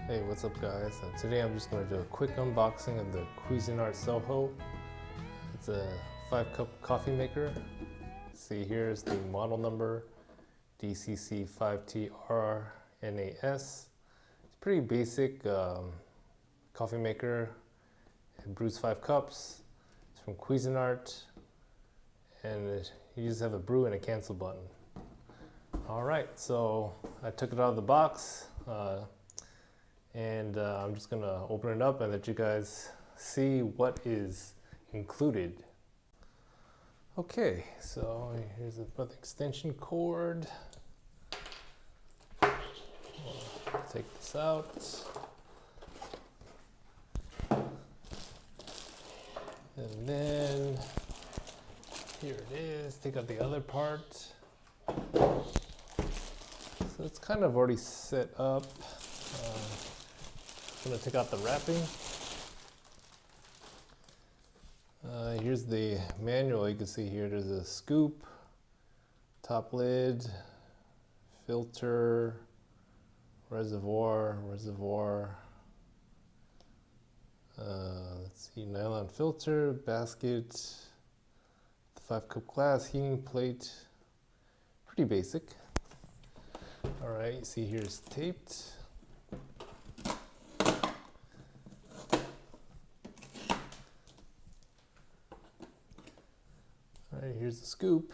Hey, what's up guys? Today I'm just going to do a quick unboxing of the Cuisinart Soho. It's a 5-cup coffee maker. See, here's the model number, DCC5TRNAS. It's a pretty basic coffee maker. It brews 5 cups. It's from Cuisinart, and you just have a brew and a cancel button. Alright, so I took it out of the box. I'm just gonna open it up and let you guys see what is included. Okay, so here's the extension cord. Take this out. And then here it is. Take out the other part. So it's kind of already set up. I'm going to take out the wrapping. Here's the manual. You can see here there's a scoop, top lid, filter, reservoir. Let's see, nylon filter, basket, the 5-cup glass, heating plate. Pretty basic. All right, you see here it's taped. All right, here's the scoop.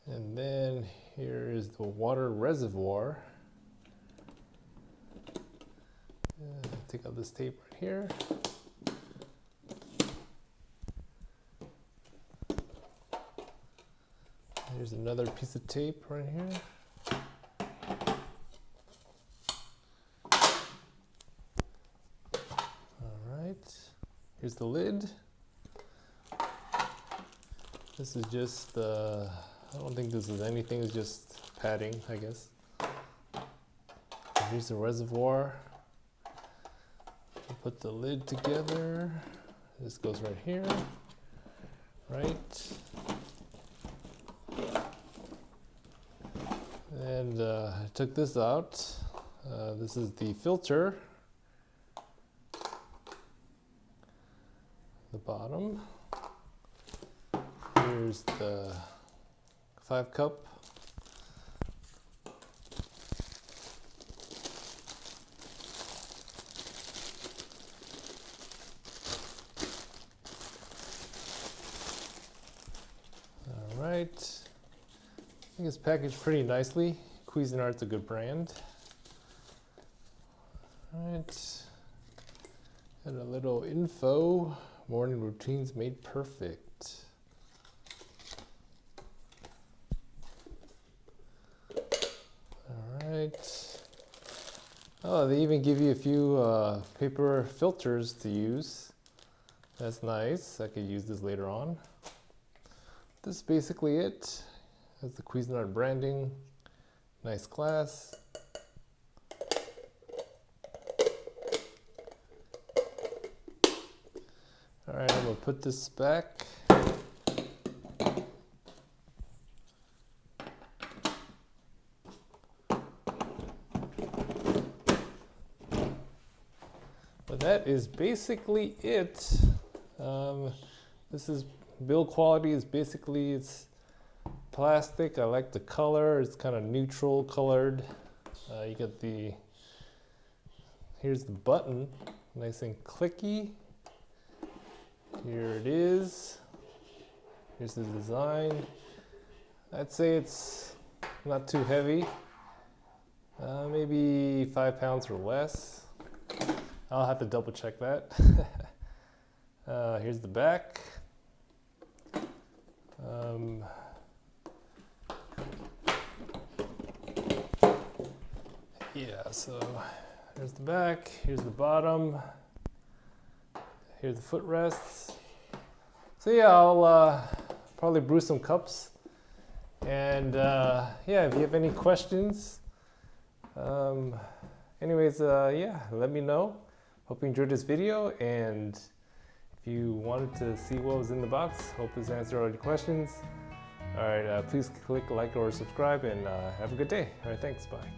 And then here is the water reservoir. Take out this tape right here. Here's another piece of tape right here. Here's the lid. This is just, I don't think this is anything, it's just padding, I guess. Here's the reservoir. Put the lid together. This goes right here, right? And I took this out. This is the filter. The bottom. Here's the 5-cup. All right. I think it's packaged pretty nicely. Cuisinart's a good brand. All right. And a little info. Morning routines made perfect. All right. Oh, they even give you a few paper filters to use. That's nice. I could use this later on. This is basically it. That's the Cuisinart branding. Nice glass. All right, I'm gonna put this back. But that is basically it. This is build quality. Is basically it's plastic. I like the color. It's kind of neutral colored. You get here's the button, nice and clicky. Here it is. Here's the design. I'd say it's not too heavy. Maybe 5 pounds or less. I'll have to double check that. Here's the back. Yeah, so here's the back, here's the bottom. Here's the footrests. So yeah, I'll probably brew some cups. And yeah, if you have any questions, yeah, let me know. Hope you enjoyed this video, and if you wanted to see what was in the box, hope this answered all your questions. All right, please click like or subscribe, and have a good day. All right, thanks. Bye.